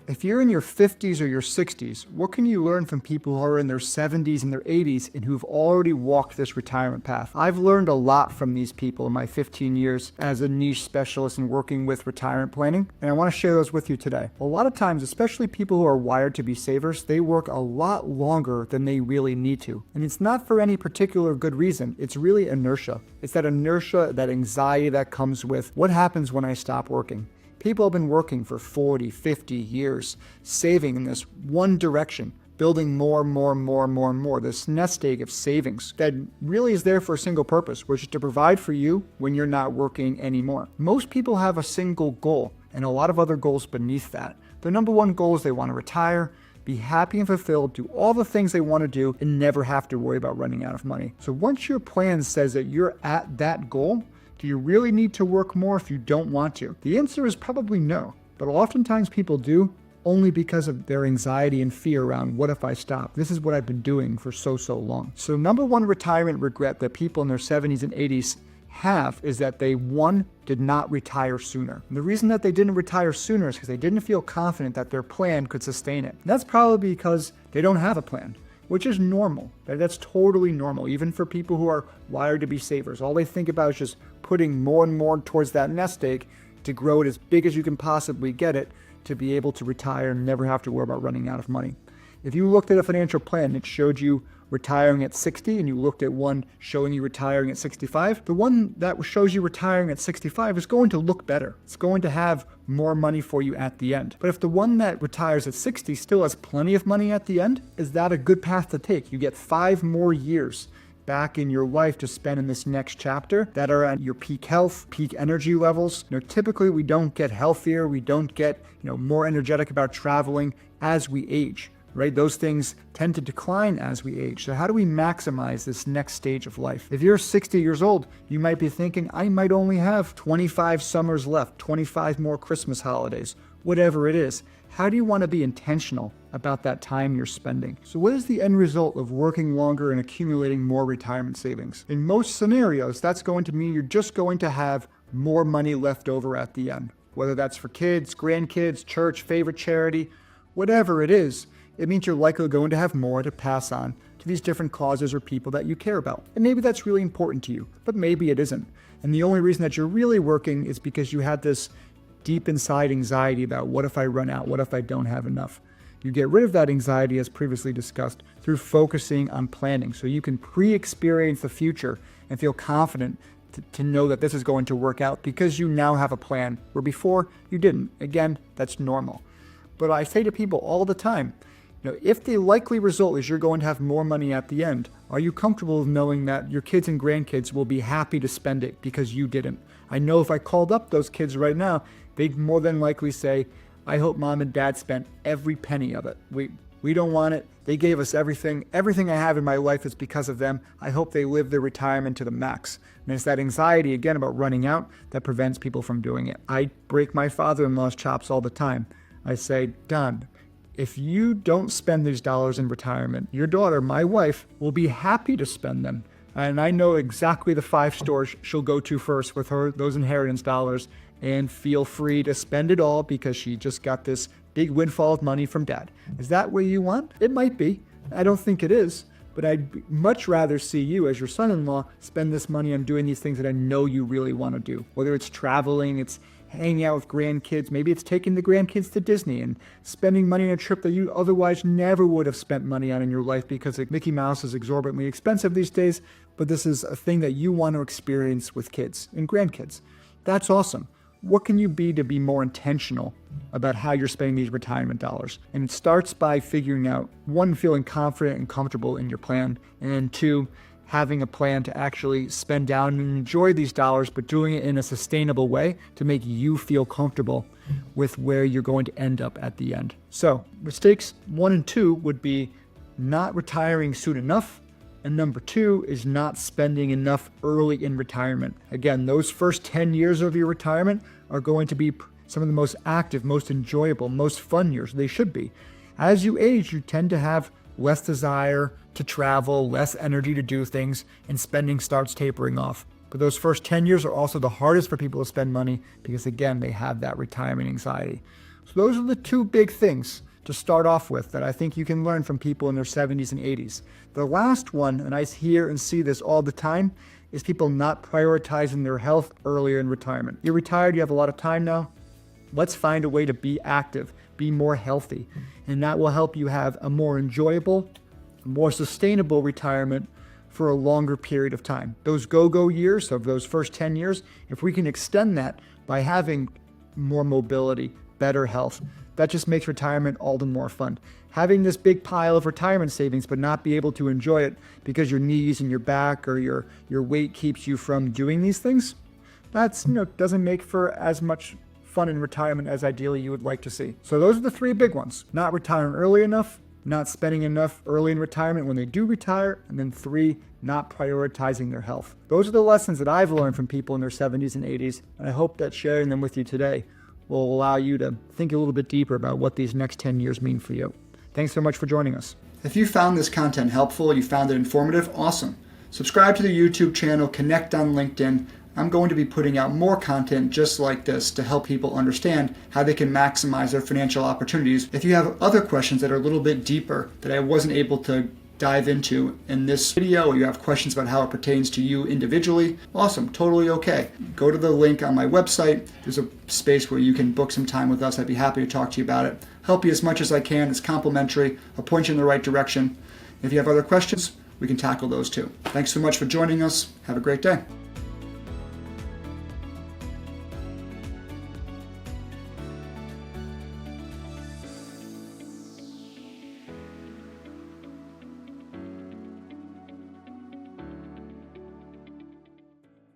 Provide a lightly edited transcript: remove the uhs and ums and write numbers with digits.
If you're in your 50s or your 60s, what can you learn from people who are in their 70s and their 80s and who've already walked this retirement path? I've learned a lot from these people in my 15 years as a niche specialist in working with retirement planning, and I want to share those with you today. A lot of times, especially people who are wired to be savers, they work a lot longer than they really need to. And it's not for any particular good reason. It's really inertia. It's that inertia, that anxiety that comes with what happens when I stop working. People have been working for 40, 50 years, saving in this one direction, building more, this nest egg of savings that really is there for a single purpose, which is to provide for you when you're not working anymore. Most people have a single goal and a lot of other goals beneath that. Their number one goal is they want to retire, be happy and fulfilled, do all the things they want to do, and never have to worry about running out of money. So once your plan says that you're at that goal, do you really need to work more if you don't want to? The answer is probably no, but oftentimes people do only because of their anxiety and fear around what if I stop? This is what I've been doing for so long. So number one retirement regret that people in their 70s and 80s have is that they, one, did not retire sooner. And the reason that they didn't retire sooner is because they didn't feel confident that their plan could sustain it. And that's probably because they don't have a plan, which is normal. That's totally normal, even for people who are wired to be savers. All they think about is just putting more and more towards that nest egg to grow it as big as you can possibly get it to be able to retire and never have to worry about running out of money. If you looked at a financial plan and it showed you retiring at 60 and you looked at one showing you retiring at 65, the one that shows you retiring at 65 is going to look better. It's going to have more money for you at the end. But if the one that retires at 60 still has plenty of money at the end, is that a good path to take? You get 5 more years back in your life to spend in this next chapter that are at your peak health, peak energy levels. Typically we don't get healthier, we don't get, more energetic about traveling as we age. Right? Those things tend to decline as we age. So how do we maximize this next stage of life? If you're 60 years old, you might be thinking, I might only have 25 summers left, 25 more Christmas holidays, whatever it is. How do you want to be intentional about that time you're spending? So what is the end result of working longer and accumulating more retirement savings? In most scenarios, that's going to mean you're just going to have more money left over at the end. Whether that's for kids, grandkids, church, favorite charity, whatever it is, it means you're likely going to have more to pass on to these different causes or people that you care about. And maybe that's really important to you, but maybe it isn't. And the only reason that you're really working is because you had this deep inside anxiety about what if I run out, what if I don't have enough. You get rid of that anxiety, as previously discussed, through focusing on planning so you can pre-experience the future and feel confident to know that this is going to work out because you now have a plan where before you didn't. Again, that's normal. But I say to people all the time, if the likely result is you're going to have more money at the end, are you comfortable with knowing that your kids and grandkids will be happy to spend it because you didn't? I know if I called up those kids right now, they'd more than likely say, I hope mom and dad spent every penny of it. We don't want it. They gave us everything. Everything I have in my life is because of them. I hope they live their retirement to the max. And it's that anxiety, again, about running out that prevents people from doing it. I break my father-in-law's chops all the time. I say, Don, if you don't spend these dollars in retirement, your daughter, my wife, will be happy to spend them. And I know exactly the 5 stores she'll go to first with those inheritance dollars, and feel free to spend it all because she just got this big windfall of money from dad. Is that what you want? It might be. I don't think it is. But I'd much rather see you as your son-in-law spend this money on doing these things that I know you really want to do. Whether it's traveling, it's hanging out with grandkids, maybe it's taking the grandkids to Disney and spending money on a trip that you otherwise never would have spent money on in your life because Mickey Mouse is exorbitantly expensive these days, but this is a thing that you want to experience with kids and grandkids. That's awesome. What can you be to be more intentional about how you're spending these retirement dollars? And it starts by figuring out, 1, feeling confident and comfortable in your plan, and 2, having a plan to actually spend down and enjoy these dollars, but doing it in a sustainable way to make you feel comfortable with where you're going to end up at the end. So mistakes 1 and 2 would be not retiring soon enough, and number 2 is not spending enough early in retirement. Again, those first 10 years of your retirement are going to be some of the most active, most enjoyable, most fun years. They should be. As you age, you tend to have less desire to travel, less energy to do things, and spending starts tapering off. But those first 10 years are also the hardest for people to spend money because, again, they have that retirement anxiety. So those are the two big things to start off with that I think you can learn from people in their 70s and 80s. The last one, and I hear and see this all the time, is people not prioritizing their health earlier in retirement. You're retired, you have a lot of time now. Let's find a way to be active, be more healthy, and that will help you have a more enjoyable, more sustainable retirement for a longer period of time. Those go-go years of those first 10 years, if we can extend that by having more mobility, better health, that just makes retirement all the more fun. Having this big pile of retirement savings but not be able to enjoy it because your knees and your back or your weight keeps you from doing these things, that's, doesn't make for as much fun in retirement as ideally you would like to see. So those are the three big ones. Not retiring early enough, not spending enough early in retirement when they do retire, and then 3, not prioritizing their health. Those are the lessons that I've learned from people in their 70s and 80s, and I hope that sharing them with you today will allow you to think a little bit deeper about what these next 10 years mean for you. Thanks so much for joining us. If you found this content helpful, you found it informative, awesome. Subscribe to the YouTube channel, connect on LinkedIn. I'm going to be putting out more content just like this to help people understand how they can maximize their financial opportunities. If you have other questions that are a little bit deeper that I wasn't able to dive into in this video, or you have questions about how it pertains to you individually, awesome, totally okay. Go to the link on my website. There's a space where you can book some time with us. I'd be happy to talk to you about it. Help you as much as I can. It's complimentary. I'll point you in the right direction. If you have other questions, we can tackle those too. Thanks so much for joining us. Have a great day.